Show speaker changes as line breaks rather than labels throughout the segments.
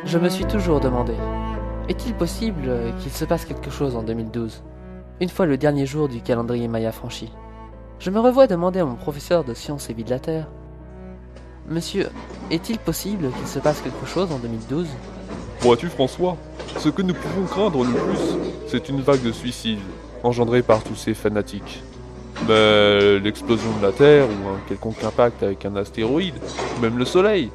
Je me suis toujours demandé, est-il possible qu'il se passe quelque chose en 2012, une fois le dernier jour du calendrier Maya franchi? Je me revois demander à mon professeur de sciences et vie de la Terre, Monsieur, est-il possible qu'il se passe quelque chose en 2012?
Vois-tu, François, ce que nous pouvons craindre le plus, c'est une vague de suicides engendrée par tous ces fanatiques. Mais l'explosion de la Terre ou un quelconque impact avec un astéroïde, ou même le Soleil,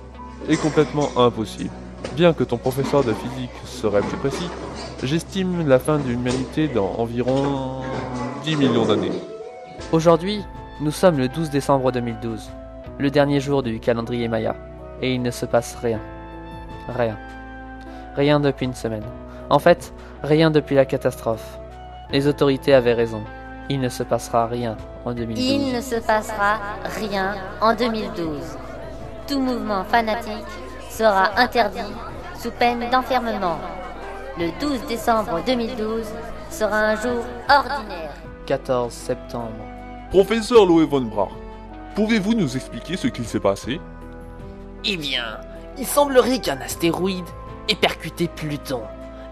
est complètement impossible. Bien que ton professeur de physique serait plus précis, j'estime la fin de l'humanité dans environ 10 millions d'années.
Aujourd'hui, nous sommes le 12 décembre 2012, le dernier jour du calendrier Maya, et il ne se passe rien. Rien. Rien depuis une semaine. En fait, rien depuis la catastrophe. Les autorités avaient raison. Il ne se passera rien en 2012.
Il ne se passera rien en 2012. Tout mouvement fanatique sera interdit sous peine d'enfermement. Le 12 décembre 2012 sera un jour ordinaire.
14 septembre.
Professeur Loé von Brach, pouvez-vous nous expliquer ce qu'il s'est passé?
Eh bien, il semblerait qu'un astéroïde ait percuté Pluton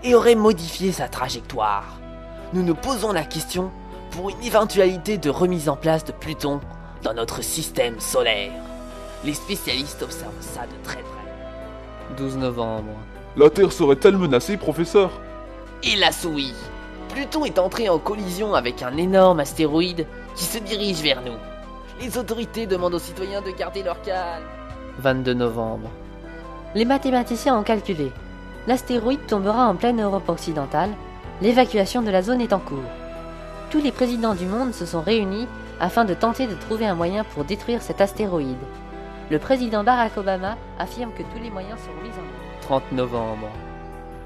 et aurait modifié sa trajectoire. Nous nous posons la question pour une éventualité de remise en place de Pluton dans notre système solaire. Les spécialistes observent ça de très près.
12 novembre.
La Terre serait-elle menacée, professeur?
Hélas oui, Pluton est entré en collision avec un énorme astéroïde qui se dirige vers nous. Les autorités demandent aux citoyens de garder leur calme.
22 novembre.
Les mathématiciens ont calculé. L'astéroïde tombera en pleine Europe occidentale. L'évacuation de la zone est en cours. Tous les présidents du monde se sont réunis afin de tenter de trouver un moyen pour détruire cet astéroïde. Le président Barack Obama affirme que tous les moyens seront mis en œuvre.
30 novembre.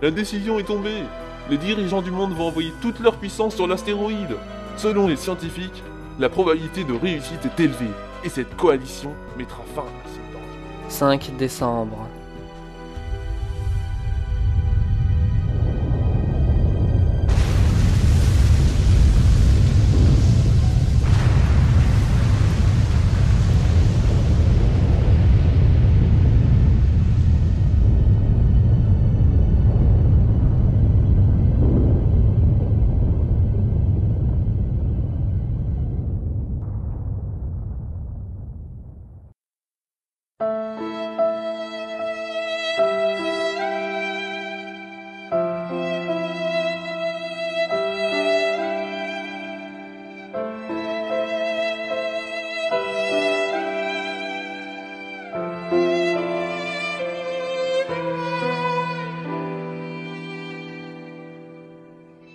La décision est tombée. Les dirigeants du monde vont envoyer toute leur puissance sur l'astéroïde. Selon les scientifiques, la probabilité de réussite est élevée et cette coalition mettra fin à ce danger.
5 décembre.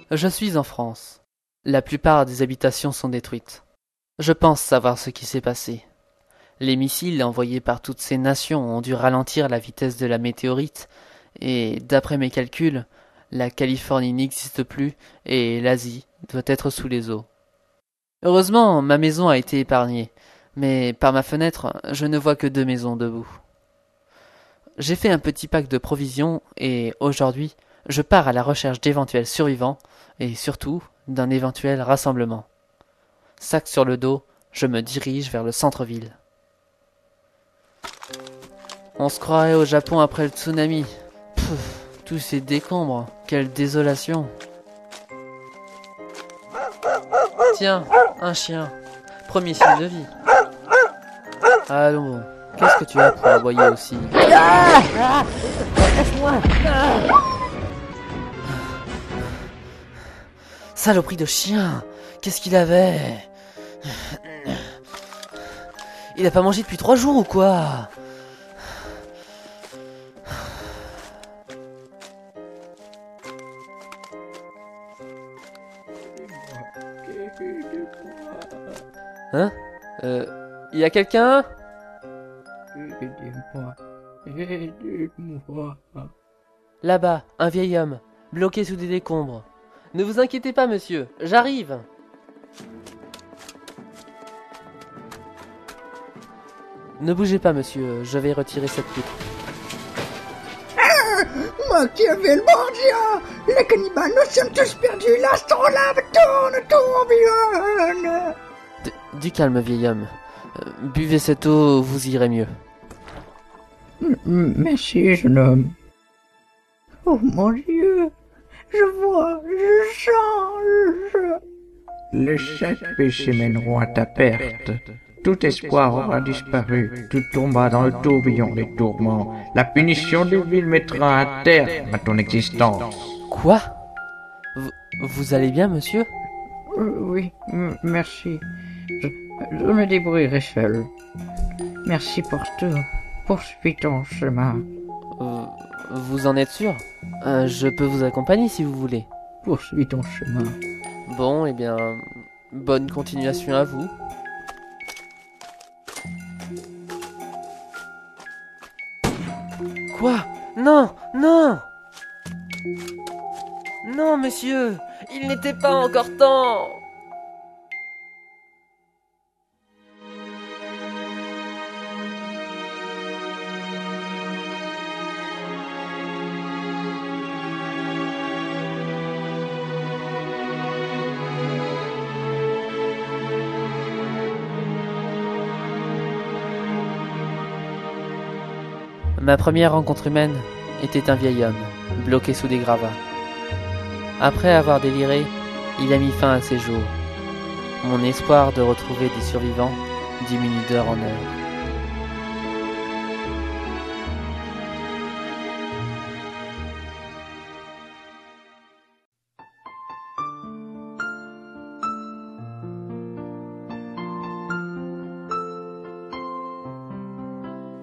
Je suis en France. La plupart des habitations sont détruites. Je pense savoir ce qui s'est passé. Les missiles envoyés par toutes ces nations ont dû ralentir la vitesse de la météorite, et d'après mes calculs, la Californie n'existe plus et l'Asie doit être sous les eaux. Heureusement, ma maison a été épargnée, mais par ma fenêtre, je ne vois que 2 maisons debout. J'ai fait un petit pack de provisions et aujourd'hui, je pars à la recherche d'éventuels survivants et surtout d'un éventuel rassemblement. Sac sur le dos, je me dirige vers le centre-ville. On se croirait au Japon après le tsunami. Pff, tous ces décombres, quelle désolation. Tiens, un chien. Premier signe de vie. Allons, qu'est-ce que tu as pour aboyer aussi? Saloperie de chien! Qu'est-ce qu'il avait? Il a pas mangé depuis 3 jours ou quoi? Hein? Y a quelqu'un?
Aidez-moi. Aidez-moi.
Là-bas, un vieil homme, bloqué sous des décombres. Ne vous inquiétez pas, monsieur, j'arrive. Ne bougez pas, monsieur, je vais retirer cette poutre.
Machiavel Borgia! Les cannibales, nous sommes tous perdus! L'astrolabe tourne, tourbillonne!
Du calme, vieil homme. Buvez cette eau, vous irez mieux.
Merci, jeune homme. Oh mon Dieu, je vois, je sens, Les 7 péchés mèneront à ta perte. Tout espoir aura disparu, tu tomberas dans le tourbillon des tourments. La punition divine mettra un terme à ton existence.
Quoi? Vous allez bien, monsieur?
Oui, merci. Je me débrouillerai seul. Merci pour tout. Poursuis ton chemin.
Vous en êtes sûr? Je peux vous accompagner si vous voulez.
Poursuis ton chemin.
Bon, eh bien, bonne continuation à vous. Quoi? Non, non! Non, monsieur, il n'était pas encore temps! Ma première rencontre humaine était un vieil homme, bloqué sous des gravats. Après avoir déliré, il a mis fin à ses jours. Mon espoir de retrouver des survivants diminue d'heure en heure.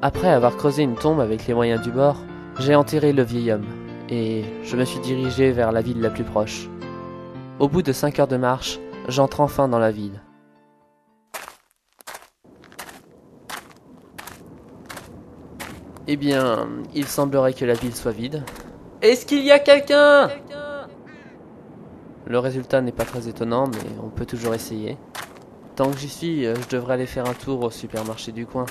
Après avoir creusé une tombe avec les moyens du bord, j'ai enterré le vieil homme, et je me suis dirigé vers la ville la plus proche. Au bout de 5 heures de marche, j'entre enfin dans la ville. Eh bien, il semblerait que la ville soit vide. Est-ce qu'il y a quelqu'un? Le résultat n'est pas très étonnant, mais on peut toujours essayer. Tant que j'y suis, je devrais aller faire un tour au supermarché du coin.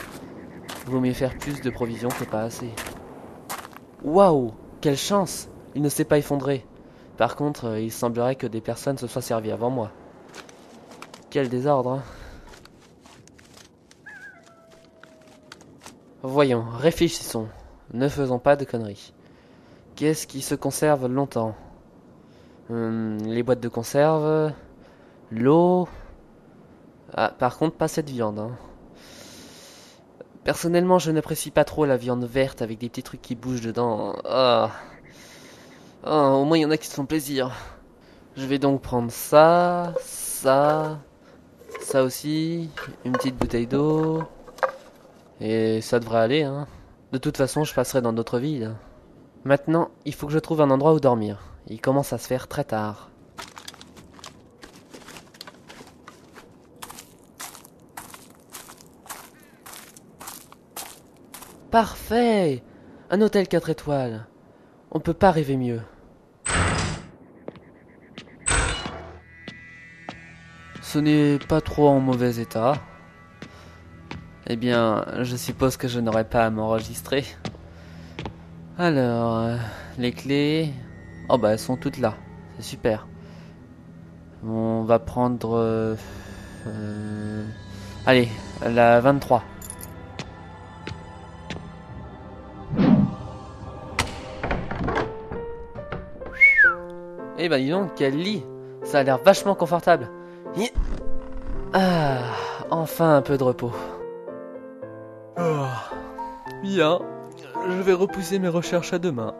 Vaut mieux faire plus de provisions que pas assez. Waouh, quelle chance! Il ne s'est pas effondré. Par contre, il semblerait que des personnes se soient servies avant moi. Quel désordre, hein? Voyons, réfléchissons. Ne faisons pas de conneries. Qu'est-ce qui se conserve longtemps? Les boîtes de conserve... L'eau... Ah, par contre, pas cette viande, hein. Personnellement, je n'apprécie pas trop la viande verte avec des petits trucs qui bougent dedans. Au moins, il y en a qui se font plaisir. Je vais donc prendre ça, ça aussi, une petite bouteille d'eau. Et ça devrait aller, hein. De toute façon, je passerai dans d'autres villes. Maintenant, il faut que je trouve un endroit où dormir. Il commence à se faire très tard. Parfait! Un hôtel 4 étoiles. On peut pas rêver mieux. Ce n'est pas trop en mauvais état. Eh bien, je suppose que je n'aurai pas à m'enregistrer. Alors, les clés... Oh bah elles sont toutes là. C'est super. On va prendre... Allez, la 23. Eh ben dis donc, quel lit! Ça a l'air vachement confortable. Ah, enfin un peu de repos. Oh, bien, je vais repousser mes recherches à demain.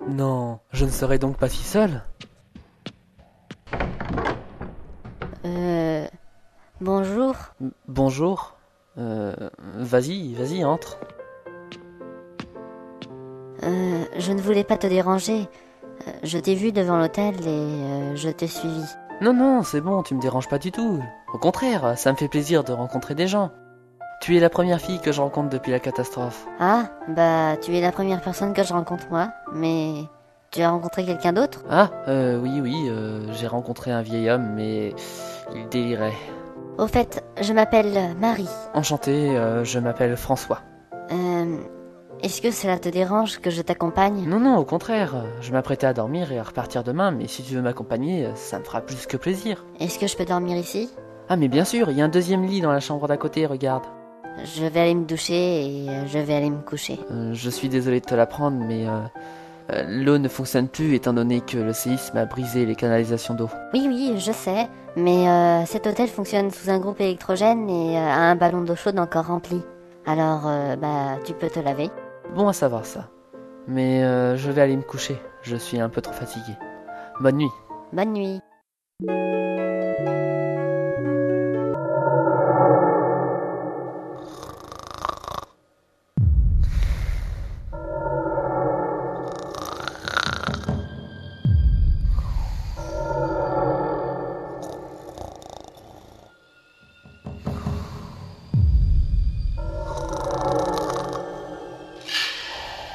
Non, je ne serai donc pas si seul.
Bonjour.
Bonjour. Vas-y, entre.
Je ne voulais pas te déranger. Je t'ai vu devant l'hôtel et je t'ai suivi.
Non, c'est bon, tu me déranges pas du tout. Au contraire, ça me fait plaisir de rencontrer des gens. Tu es la première fille que je rencontre depuis la catastrophe.
Ah, bah tu es la première personne que je rencontre moi, mais tu as rencontré quelqu'un d'autre?
Ah, oui, j'ai rencontré un vieil homme, mais il délirait.
Au fait, je m'appelle Marie.
Enchanté, je m'appelle François.
Est-ce que cela te dérange que je t'accompagne?
Non, au contraire, je m'apprêtais à dormir et à repartir demain, mais si tu veux m'accompagner, ça me fera plus que plaisir.
Est-ce que je peux dormir ici?
Ah mais bien sûr, il y a un deuxième lit dans la chambre d'à côté, regarde.
Je vais aller me doucher et je vais aller me coucher.
Je suis désolé de te l'apprendre, mais l'eau ne fonctionne plus étant donné que le séisme a brisé les canalisations d'eau.
Oui, je sais, mais cet hôtel fonctionne sous un groupe électrogène et a un ballon d'eau chaude encore rempli. Alors, tu peux te laver.
Bon à savoir ça. Mais je vais aller me coucher, je suis un peu trop fatigué. Bonne nuit.
Bonne nuit.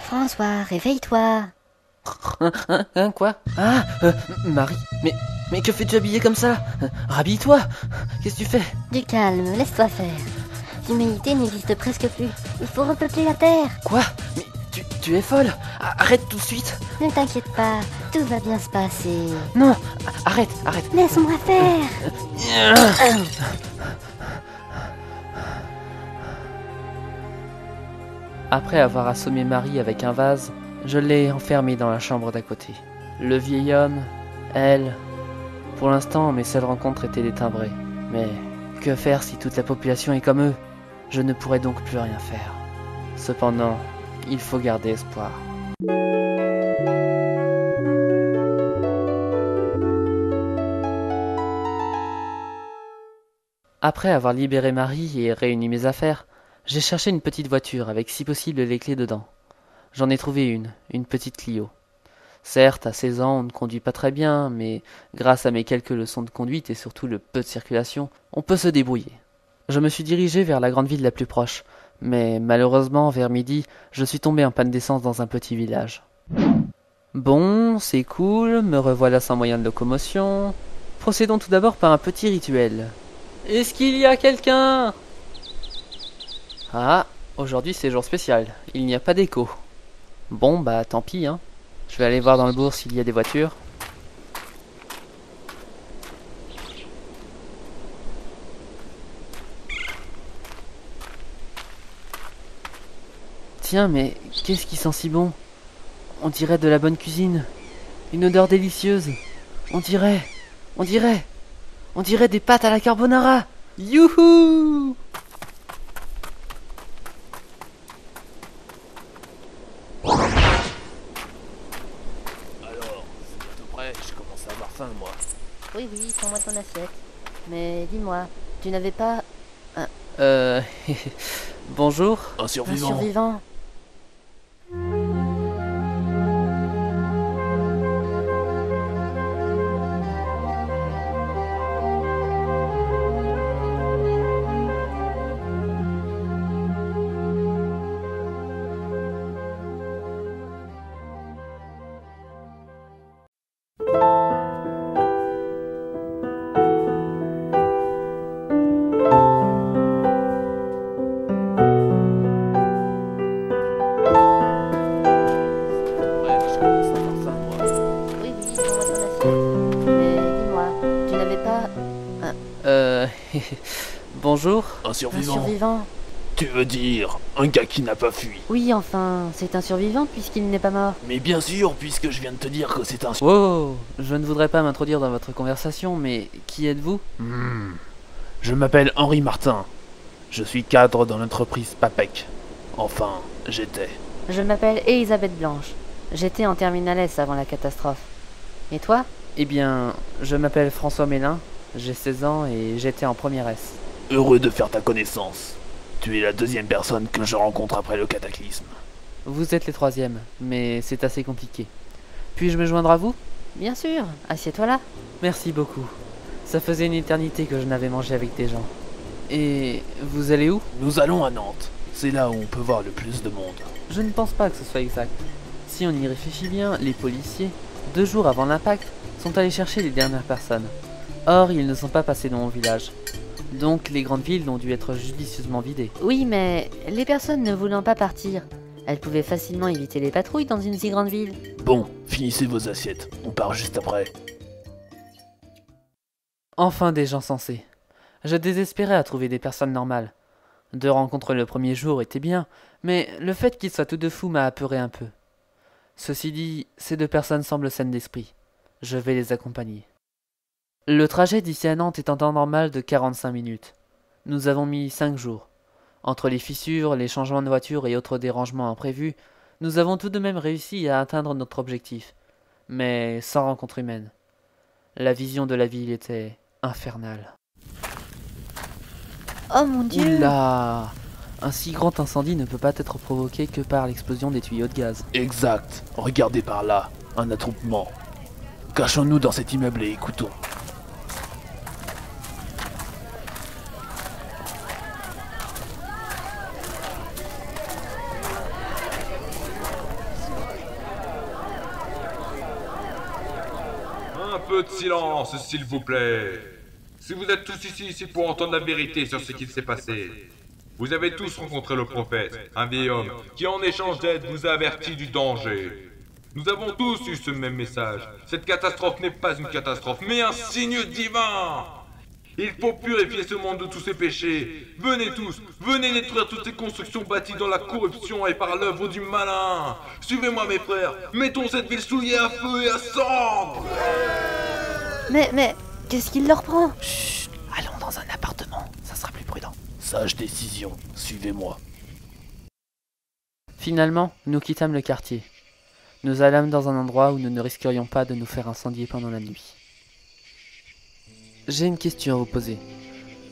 François, réveille-toi.
Quoi? Ah, Marie, mais que fais-tu habillée comme ça? Rhabille-toi. Qu'est-ce que tu fais?
Du calme, laisse-toi faire. L'humanité n'existe presque plus. Il faut repeupler la Terre.
Quoi? Mais tu es folle. Arrête tout de suite.
Ne t'inquiète pas, tout va bien se passer.
Non, arrête.
Laisse-moi faire.
Après avoir assommé Marie avec un vase, je l'ai enfermée dans la chambre d'à côté. Le vieil homme, elle... Pour l'instant, mes seules rencontres étaient des timbrés. Mais que faire si toute la population est comme eux? Je ne pourrais donc plus rien faire. Cependant, il faut garder espoir. Après avoir libéré Marie et réuni mes affaires, j'ai cherché une petite voiture avec si possible les clés dedans. J'en ai trouvé une petite Clio. Certes, à 16 ans, on ne conduit pas très bien, mais grâce à mes quelques leçons de conduite et surtout le peu de circulation, on peut se débrouiller. Je me suis dirigé vers la grande ville la plus proche, mais malheureusement, vers midi, je suis tombé en panne d'essence dans un petit village. Bon, c'est cool, me revoilà sans moyen de locomotion. Procédons tout d'abord par un petit rituel. Est-ce qu'il y a quelqu'un? Ah, aujourd'hui c'est jour spécial, il n'y a pas d'écho. Bon, bah tant pis, hein. Je vais aller voir dans le bourg s'il y a des voitures. Tiens, mais qu'est-ce qui sent si bon? On dirait de la bonne cuisine. Une odeur délicieuse. On dirait des pâtes à la carbonara. Youhou!
Je commence à avoir faim, moi.
Oui, prends-moi ton assiette. Mais dis-moi, tu n'avais pas
Bonjour.
Un
un
survivant.
survivant?
Je commence à avoir faim, moi.
Oui, prends-moi ton assiette. Mais dis-moi, tu n'avais pas
Bonjour.
Un
un
survivant.
survivant?
Tu veux dire un gars qui n'a pas fui?
Oui, enfin, c'est un survivant puisqu'il n'est pas mort.
Mais bien sûr, puisque je viens de te dire que c'est un...
Wow, je ne voudrais pas m'introduire dans votre conversation, mais qui êtes-vous?
Je m'appelle Henri Martin. Je suis cadre dans l'entreprise PAPEC. Enfin, j'étais.
Je m'appelle Elisabeth Blanche. J'étais en terminale S avant la catastrophe. Et toi?
Eh bien, je m'appelle François Mélin, j'ai 16 ans et j'étais en première S.
Heureux de faire ta connaissance. Tu es la deuxième personne que je rencontre après le cataclysme.
Vous êtes les troisièmes, mais c'est assez compliqué. Puis-je me joindre à vous?
Bien sûr, assieds-toi là.
Merci beaucoup. Ça faisait une éternité que je n'avais mangé avec des gens. Et vous allez où?
Nous allons à Nantes. C'est là où on peut voir le plus de monde.
Je ne pense pas que ce soit exact. Si on y réfléchit bien, les policiers, 2 jours avant l'impact, sont allés chercher les dernières personnes. Or, ils ne sont pas passés dans mon village. Donc, les grandes villes ont dû être judicieusement vidées.
Oui, mais les personnes ne voulant pas partir, elles pouvaient facilement éviter les patrouilles dans une si grande ville.
Bon, finissez vos assiettes. On part juste après.
Enfin des gens sensés. Je désespérais à trouver des personnes normales. 2 rencontres le premier jour étaient bien, mais le fait qu'ils soient tous deux fous m'a apeuré un peu. Ceci dit, ces 2 personnes semblent saines d'esprit. Je vais les accompagner. Le trajet d'ici à Nantes est en temps normal de 45 minutes. Nous avons mis 5 jours. Entre les fissures, les changements de voiture et autres dérangements imprévus, nous avons tout de même réussi à atteindre notre objectif, mais sans rencontre humaine. La vision de la ville était infernale.
Oh mon Dieu!
Oula! Un si grand incendie ne peut pas être provoqué que par l'explosion des tuyaux de gaz.
Exact. Regardez par là. Un attroupement. Cachons-nous dans cet immeuble et écoutons.
Un peu de silence, s'il vous plaît. Si vous êtes tous ici, c'est pour entendre la vérité sur ce qui s'est passé. Vous avez tous rencontré le prophète, un vieil homme, qui en échange d'aide vous a averti du danger. Nous avons tous eu ce même message. Cette catastrophe n'est pas une catastrophe, mais un signe divin. Il faut purifier ce monde de tous ses péchés. Venez tous, venez détruire toutes ces constructions bâties dans la corruption et par l'œuvre du malin. Suivez-moi mes frères, mettons cette ville souillée à feu et à cendre.
Mais, qu'est-ce qu'il leur prend?
Chut. Allons dans un appartement. Ça sera plus prudent. Sage décision. Suivez-moi.
Finalement, nous quittâmes le quartier. Nous allâmes dans un endroit où nous ne risquerions pas de nous faire incendier pendant la nuit. J'ai une question à vous poser.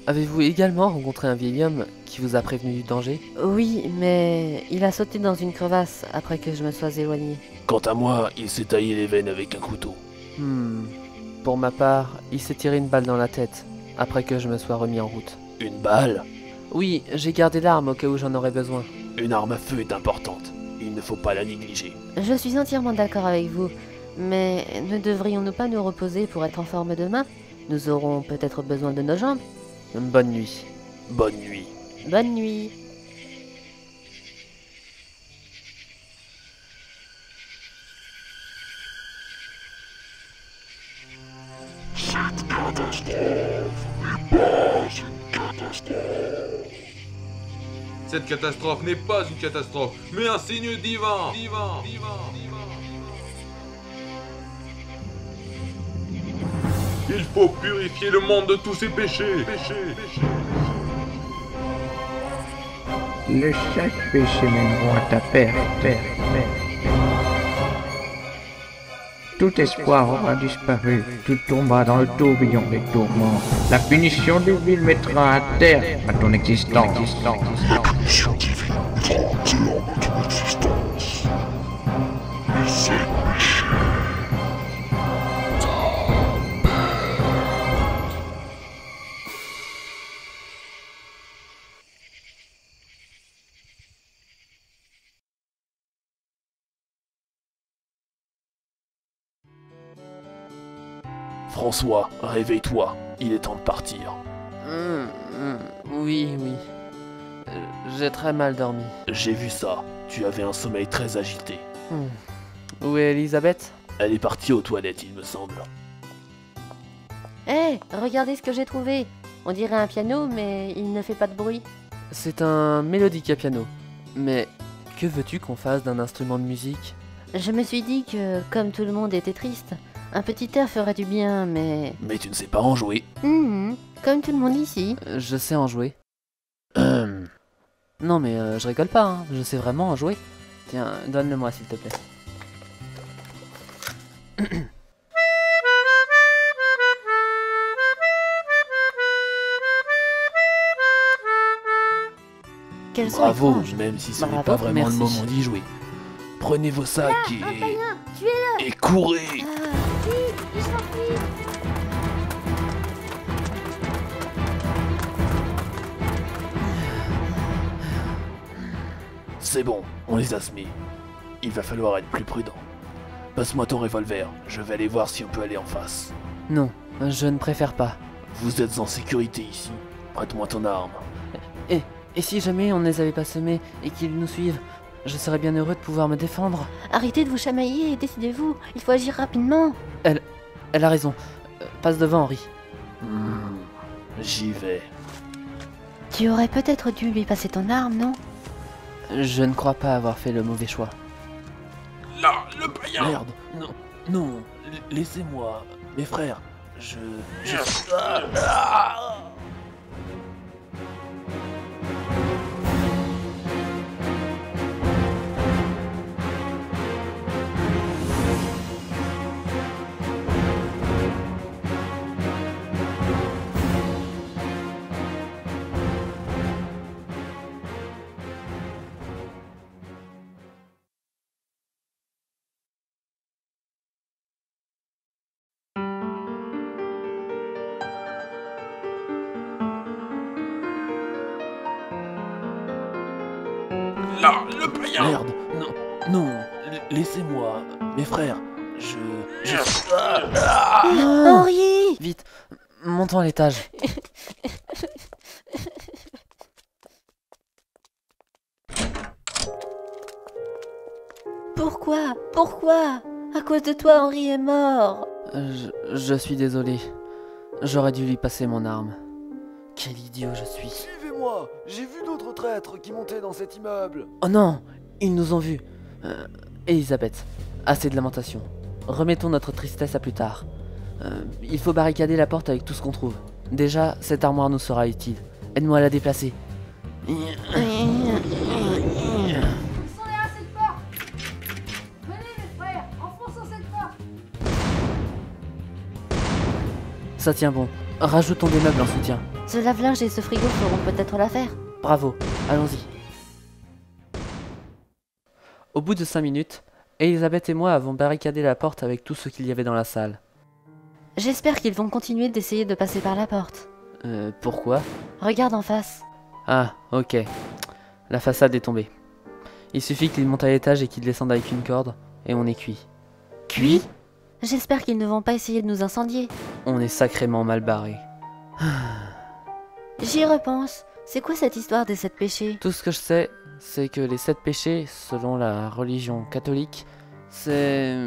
Avez-vous également rencontré un vieil homme qui vous a prévenu du danger?
Oui, mais il a sauté dans une crevasse après que je me sois éloigné.
Quant à moi, il s'est taillé les veines avec un couteau.
Pour ma part, il s'est tiré une balle dans la tête après que je me sois remis en route.
Une balle?
Oui, j'ai gardé l'arme au cas où j'en aurais besoin.
Une arme à feu est importante. Il ne faut pas la négliger.
Je suis entièrement d'accord avec vous, mais ne devrions-nous pas nous reposer pour être en forme demain? Nous aurons peut-être besoin de nos jambes.
Bonne nuit.
Bonne nuit.
Bonne nuit.
Cette catastrophe n'est pas une catastrophe, mais un signe divin. Il faut purifier le monde de tous ses péchés.
Les 7 péchés mèneront à ta perte. Tout espoir aura disparu, tout tombera dans le tourbillon des tourments. La punition divine mettra un terme à ton existence.
François, réveille-toi. Il est temps de partir.
Oui. J'ai très mal dormi.
J'ai vu ça. Tu avais un sommeil très agité.
Où est Elisabeth?
Elle est partie aux toilettes, il me semble.
Hé, regardez ce que j'ai trouvé. On dirait un piano, mais il ne fait pas de bruit.
C'est un mélodique à piano. Mais que veux-tu qu'on fasse d'un instrument de musique?
Je me suis dit que, comme tout le monde était triste, un petit air ferait du bien, mais...
Mais tu ne sais pas en jouer.
Comme tout le monde ici.
Je sais en jouer. Non mais je rigole pas, hein. Je sais vraiment en jouer. Tiens, donne-le-moi s'il te plaît.
Quel son
Bravo,
étrange.
même si ce n'est
Bravo,
pas vraiment
merci.
le moment d'y jouer. Prenez vos sacs
tu es
et courez. C'est bon, on les a semés. Il va falloir être plus prudent. Passe-moi ton revolver, je vais aller voir si on peut aller en face.
Non, je ne préfère pas.
Vous êtes en sécurité ici. Prête-moi ton arme.
Et si jamais on ne les avait pas semés et qu'ils nous suivent, je serais bien heureux de pouvoir me défendre.
Arrêtez de vous chamailler et décidez-vous. Il faut agir rapidement.
Elle a raison. Passe devant, Henri.
J'y vais.
Tu aurais peut-être dû lui passer ton arme, non?
Je ne crois pas avoir fait le mauvais choix.
Là, le païen!
Merde, non, non, laissez-moi, mes frères, je...
Là, le païen!
Merde, non, non, laissez-moi, mes frères, je...
Henri!
Vite, montons à l'étage.
Pourquoi? Pourquoi? À cause de toi, Henri est mort.
Je suis désolé. J'aurais dû lui passer mon arme. Quel idiot je suis.
Suivez-moi, j'ai vu d'autres traîtres qui montaient dans cet immeuble.
Oh non, ils nous ont vus. Elisabeth, assez de lamentation. Remettons notre tristesse à plus tard. Il faut barricader la porte avec tout ce qu'on trouve. Déjà, cette armoire nous sera utile. Aide-moi à la déplacer.
Ils sont derrière cette porte. Venez mes frères, enfonçons cette porte.
Ça tient bon. Rajoutons des meubles en soutien.
Ce lave-linge et ce frigo feront peut-être l'affaire.
Bravo, allons-y. Au bout de 5 minutes, Elisabeth et moi avons barricadé la porte avec tout ce qu'il y avait dans la salle.
J'espère qu'ils vont continuer d'essayer de passer par la porte.
Pourquoi?
Regarde en face.
Ah, ok. La façade est tombée. Il suffit qu'ils montent à l'étage et qu'ils descendent avec une corde, et on est cuit. Cuit?
J'espère qu'ils ne vont pas essayer de nous incendier.
On est sacrément mal barrés.
J'y repense. C'est quoi cette histoire des 7 péchés?
Tout ce que je sais, c'est que les 7 péchés, selon la religion catholique, c'est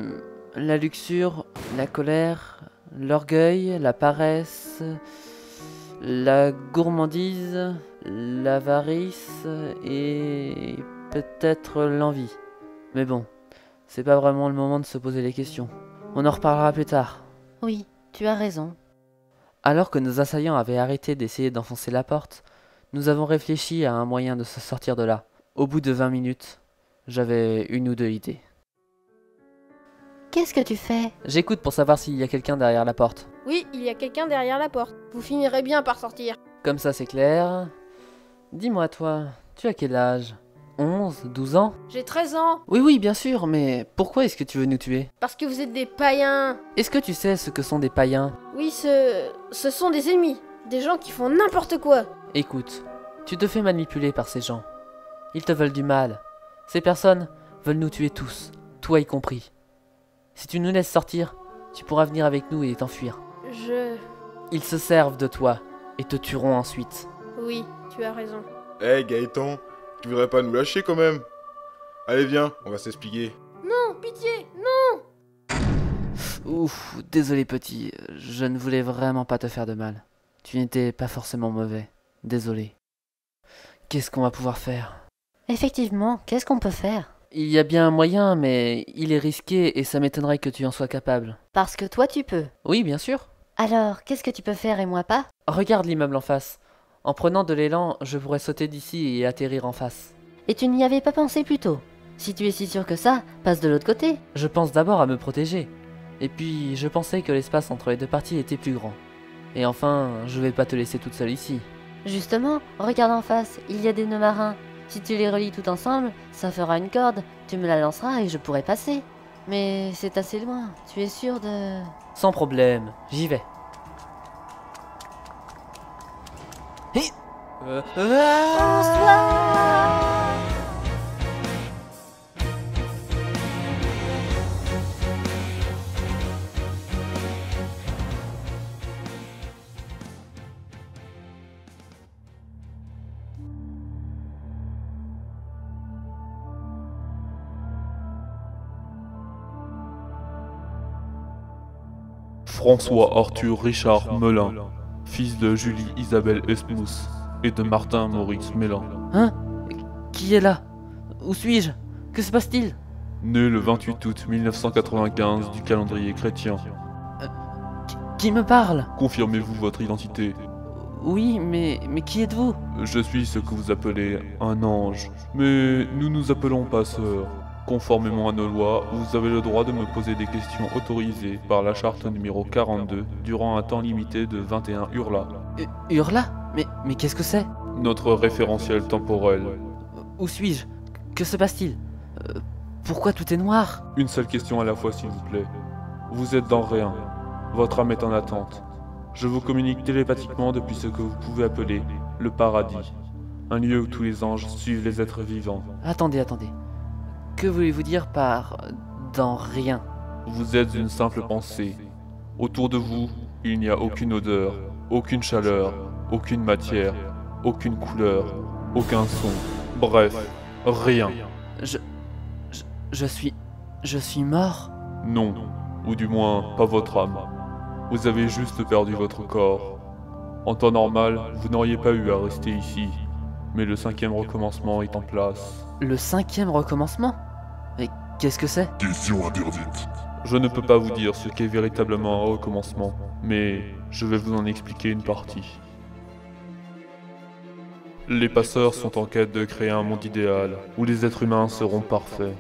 la luxure, la colère, l'orgueil, la paresse, la gourmandise, l'avarice et peut-être l'envie. Mais bon, c'est pas vraiment le moment de se poser les questions. On en reparlera plus tard.
Oui, tu as raison.
Alors que nos assaillants avaient arrêté d'essayer d'enfoncer la porte, nous avons réfléchi à un moyen de se sortir de là. Au bout de 20 minutes, j'avais une ou deux idées.
Qu'est-ce que tu fais?
J'écoute pour savoir s'il y a quelqu'un derrière la porte.
Oui, il y a quelqu'un derrière la porte. Vous finirez bien par sortir.
Comme ça c'est clair. Dis-moi toi, tu as quel âge? 11, 12 ans?
J'ai 13 ans.
Oui, bien sûr, mais pourquoi est-ce que tu veux nous tuer?
Parce que vous êtes des païens.
Est-ce que tu sais ce que sont des païens?
Oui, ce sont des ennemis. Des gens qui font n'importe quoi.
Écoute, tu te fais manipuler par ces gens. Ils te veulent du mal. Ces personnes veulent nous tuer tous, toi y compris. Si tu nous laisses sortir, tu pourras venir avec nous et t'enfuir. Ils se servent de toi et te tueront ensuite.
Oui, tu as raison.
Hey Gaëtan, tu voudrais pas nous lâcher quand même? Allez viens, on va s'expliquer.
Non, pitié, non.
Ouf, désolé petit, je ne voulais vraiment pas te faire de mal. Tu n'étais pas forcément mauvais, désolé. Qu'est-ce qu'on va pouvoir faire?
Effectivement, qu'est-ce qu'on peut faire?
Il y a bien un moyen, mais il est risqué et ça m'étonnerait que tu en sois capable.
Parce que toi tu peux.
Oui, bien sûr.
Alors, qu'est-ce que tu peux faire et moi pas?
Regarde l'immeuble en face. En prenant de l'élan, je pourrais sauter d'ici et atterrir en face.
Et tu n'y avais pas pensé plus tôt? Si tu es si sûr que ça, passe de l'autre côté.
Je pense d'abord à me protéger. Et puis, je pensais que l'espace entre les deux parties était plus grand. Et enfin, je vais pas te laisser toute seule ici.
Justement, regarde en face, il y a des nœuds marins. Si tu les relis tout ensemble, ça fera une corde. Tu me la lanceras et je pourrai passer. Mais c'est assez loin, tu es sûr de...
Sans problème, j'y vais.
François!
François Arthur Richard Melin, fils de Julie Isabelle Esmous, et de Martin Maurice Mélan.
Hein? Qui est là? Où suis-je? Que se passe-t-il?
Né le 28 août 1995 du calendrier chrétien.
Qui me parle?
Confirmez-vous votre identité?
Oui, mais qui êtes-vous?
Je suis ce que vous appelez un ange, mais nous nous appelons passeurs. Conformément à nos lois, vous avez le droit de me poser des questions autorisées par la charte numéro 42 durant un temps limité de 21 hurlas.
Hurla? Mais qu'est-ce que c'est?
Notre référentiel temporel.
Où suis-je? Que se passe-t-il? Pourquoi tout est noir?
Une seule question à la fois, s'il vous plaît. Vous êtes dans rien. Votre âme est en attente. Je vous communique télépathiquement depuis ce que vous pouvez appeler le paradis. Un lieu où tous les anges suivent les êtres vivants.
Attendez. Que voulez-vous dire par dans rien?
Vous êtes une simple pensée. Autour de vous, il n'y a aucune odeur, aucune chaleur, aucune matière, aucune couleur, aucun son. Bref, rien.
Je suis mort?
Non, ou du moins pas votre âme. Vous avez juste perdu votre corps. En temps normal, vous n'auriez pas eu à rester ici, mais le 5e recommencement est en place.
Le 5e recommencement? Mais qu'est-ce que c'est?
Question interdite.
Je ne peux pas vous dire ce qu'est véritablement un recommencement, mais je vais vous en expliquer une partie. Les passeurs sont en quête de créer un monde idéal, où les êtres humains seront parfaits.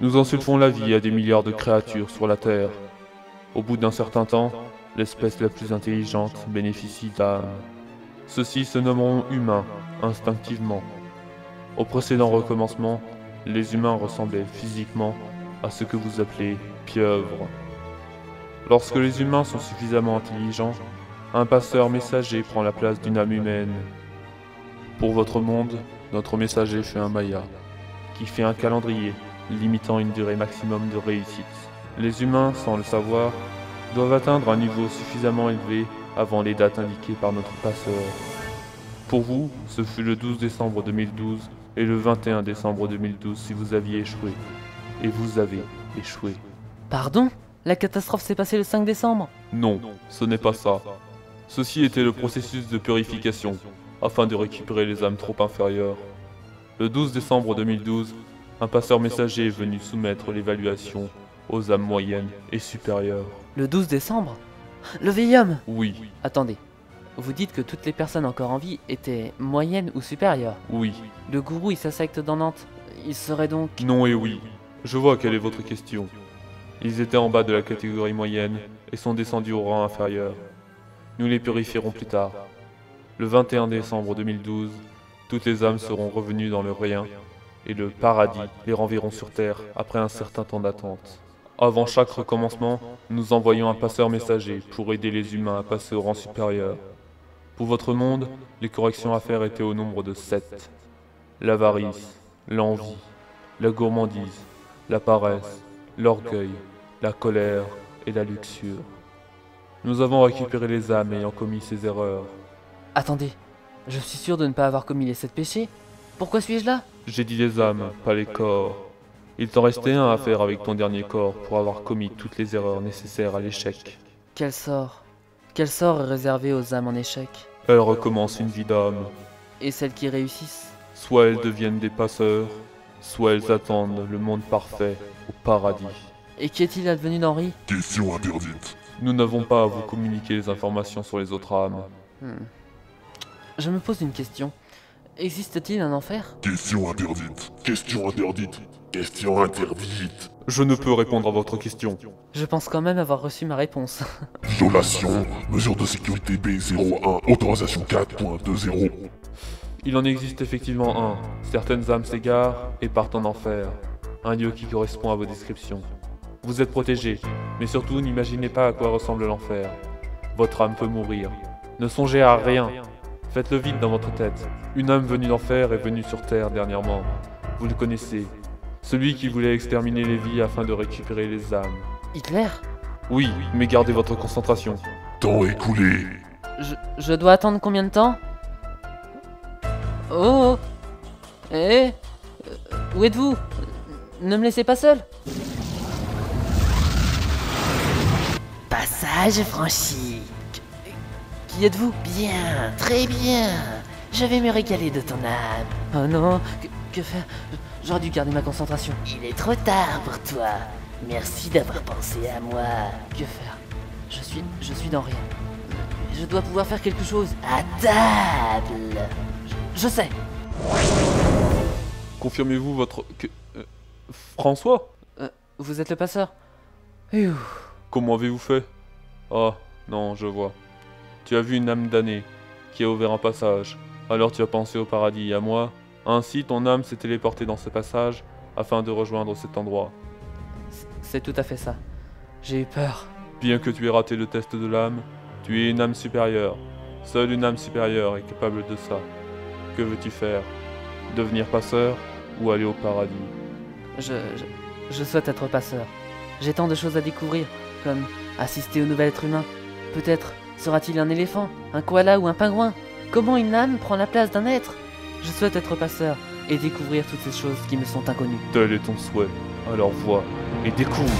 Nous insulfons la vie à des milliards de créatures sur la Terre. Au bout d'un certain temps, l'espèce la plus intelligente bénéficie d'âme. Ceux-ci se nommeront humains, instinctivement. Au précédent recommencement, les humains ressemblaient physiquement à ce que vous appelez pieuvres. Lorsque les humains sont suffisamment intelligents, un passeur messager prend la place d'une âme humaine. Pour votre monde, notre messager fait un Maya, qui fait un calendrier, limitant une durée maximum de réussite. Les humains, sans le savoir, doivent atteindre un niveau suffisamment élevé avant les dates indiquées par notre passeur. Pour vous, ce fut le 12 décembre 2012 et le 21 décembre 2012 si vous aviez échoué. Et vous avez échoué.
Pardon? La catastrophe s'est passée le 5 décembre?
Non, ce n'est pas ça. Ceci était le processus de purification, afin de récupérer les âmes trop inférieures. Le 12 décembre 2012, un passeur messager est venu soumettre l'évaluation aux âmes moyennes et supérieures.
Le 12 décembre? Le vieil homme?
Oui.
Attendez, vous dites que toutes les personnes encore en vie étaient moyennes ou supérieures?
Oui.
Le gourou et sa secte dans Nantes, ils seraient donc...
Non et oui. Je vois quelle est votre question. Ils étaient en bas de la catégorie moyenne et sont descendus au rang inférieur. Nous les purifierons plus tard. Le 21 décembre 2012, toutes les âmes seront revenues dans le rien et le paradis les renverront sur Terre après un certain temps d'attente. Avant chaque recommencement, nous envoyons un passeur messager pour aider les humains à passer au rang supérieur. Pour votre monde, les corrections à faire étaient au nombre de 7. L'avarice, l'envie, la gourmandise, la paresse, l'orgueil, la colère et la luxure. Nous avons récupéré les âmes ayant commis ces erreurs.
Attendez, je suis sûr de ne pas avoir commis les 7 péchés. Pourquoi suis-je là?
J'ai dit les âmes, pas les corps. Il t'en restait un à faire avec ton dernier corps pour avoir commis toutes les erreurs nécessaires à l'échec.
Quel sort? Quel sort est réservé aux âmes en échec?
Elles recommencent une vie d'âme.
Et celles qui réussissent?
Soit elles deviennent des passeurs, soit elles attendent le monde parfait au paradis.
Et qu'est-il advenu d'Henri?
Question interdite.
Nous n'avons pas à vous communiquer les informations sur les autres âmes.
Je me pose une question. Existe-t-il un enfer?
Question interdite. Question interdite. Question interdite.
Je ne peux répondre à votre question.
Je pense quand même avoir reçu ma réponse.
Violation. Mesure de sécurité B01. Autorisation 4.20.
Il en existe effectivement un. Certaines âmes s'égarent et partent en enfer. Un lieu qui correspond à vos descriptions. Vous êtes protégés, mais surtout n'imaginez pas à quoi ressemble l'enfer. Votre âme peut mourir. Ne songez à rien. Faites le vide dans votre tête. Une âme venue d'enfer est venue sur Terre dernièrement. Vous le connaissez. Celui qui voulait exterminer les vies afin de récupérer les âmes.
Hitler?
Oui, mais gardez votre concentration.
Temps écoulé.
Je dois attendre combien de temps? Oh! Eh? Où êtes-vous? Ne me laissez pas seul!
Passage franchi.
Qui êtes-vous?
Bien, très bien. Je vais me régaler de ton âme.
Oh non, que faire? J'aurais dû garder ma concentration.
Il est trop tard pour toi. Merci d'avoir pensé à moi.
Que faire? Je suis dans rien. Je dois pouvoir faire quelque chose.
À table.
Je sais.
Confirmez-vous votre... François?
Vous êtes le passeur?
Comment avez-vous fait? Ah, non, je vois. Tu as vu une âme damnée qui a ouvert un passage. Alors tu as pensé au paradis et à moi. Ainsi, ton âme s'est téléportée dans ce passage afin de rejoindre cet endroit.
C'est tout à fait ça. J'ai eu peur.
Bien que tu aies raté le test de l'âme, tu es une âme supérieure. Seule une âme supérieure est capable de ça. Que veux-tu faire? Devenir passeur ou aller au paradis?
Je souhaite être passeur. J'ai tant de choses à découvrir, comme assister au nouvel être humain. Peut-être sera-t-il un éléphant, un koala ou un pingouin? Comment une âme prend la place d'un être? Je souhaite être passeur et découvrir toutes ces choses qui me sont inconnues.
Tel est ton souhait. Alors vois et découvre.